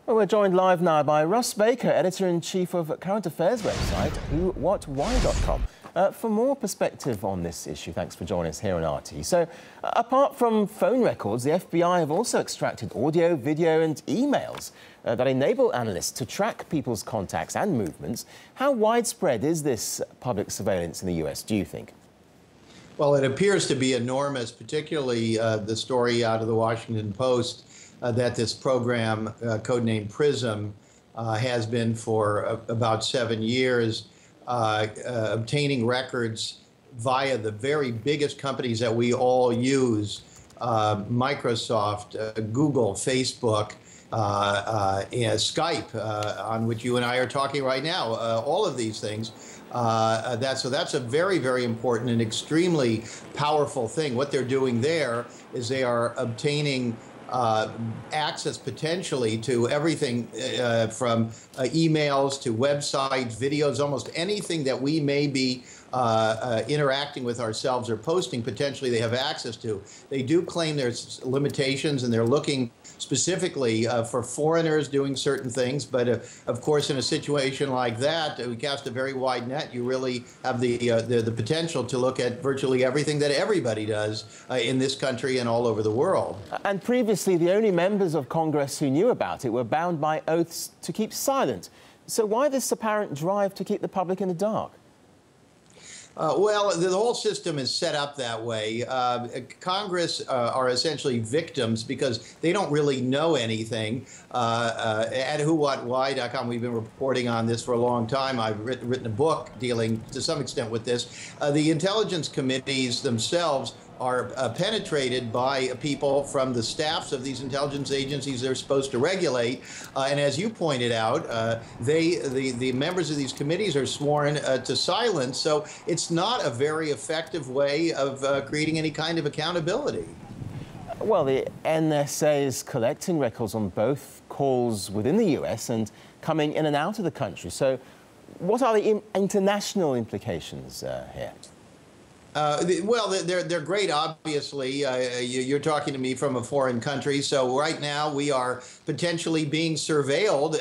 Well, we're joined live now by Russ Baker, Editor-in-Chief of current affairs website WhoWhatWhy.com. For more perspective on this issue, thanks for joining us here on RT. So, apart from phone records, the FBI have also extracted audio, video and emails that enable analysts to track people's contacts and movements. How widespread is this public surveillance in the US, do you think? Well, it appears to be enormous, particularly the story out of the Washington Post that this program, codenamed PRISM, has been for about 7 years, obtaining records via the very biggest companies that we all use, Microsoft, Google, Facebook, and Skype, on which you and I are talking right now, all of these things. So that's a very, very important and extremely powerful thing. What they're doing there is they are obtaining access potentially to everything from emails to websites, videos, almost anything that we may be interacting with ourselves or posting, potentially they have access to. They do claim there's limitations, and they're looking specifically for foreigners doing certain things. But of course, in a situation like that, we cast a very wide net. You really have the potential to look at virtually everything that everybody does in this country and all over the world. And previously, the only members of Congress who knew about it were bound by oaths to keep silent. So why this apparent drive to keep the public in the dark? Well, the whole system is set up that way. Congress are essentially victims because they don't really know anything. At WhoWhatWhy.com, we've been reporting on this for a long time. I've written a book dealing to some extent with this. The intelligence committees themselves are penetrated by people from the staffs of these intelligence agencies they're supposed to regulate. And as you pointed out, the members of these committees are sworn to silence. So it's not a very effective way of creating any kind of accountability. Well, the NSA is collecting records on both calls within the US and coming in and out of the country. So what are the international implications here? Well, they're great, obviously. You're talking to me from a foreign country, so right now we are potentially being surveilled.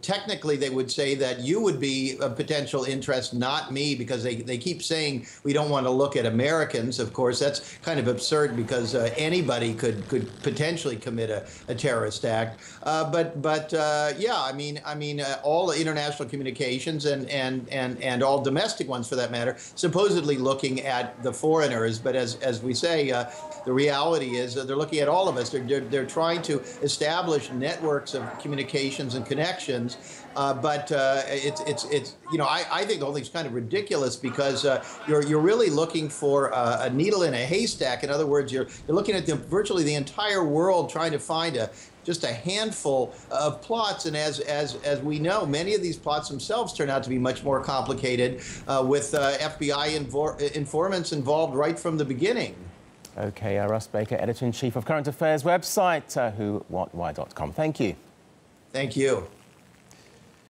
Technically, they would say that you would be a potential interest, not me, because they keep saying we don't want to look at Americans. Of course, that's kind of absurd because anybody could potentially commit a terrorist act. Yeah, I mean, all international communications and all domestic ones, for that matter, supposedly looking at the foreigners, but as we say, the reality is they're looking at all of us. They're trying to establish networks of communications and connections, but it's you know, I think the whole thing's kind of ridiculous because you're really looking for a needle in a haystack. In other words, you're looking at virtually the entire world trying to find just a handful of plots, and as we know, many of these plots themselves turn out to be much more complicated, with FBI informants involved right from the beginning. Okay, Russ Baker, Editor-in-Chief of current affairs website WhoWhatWhy.com. Thank you. Thank you.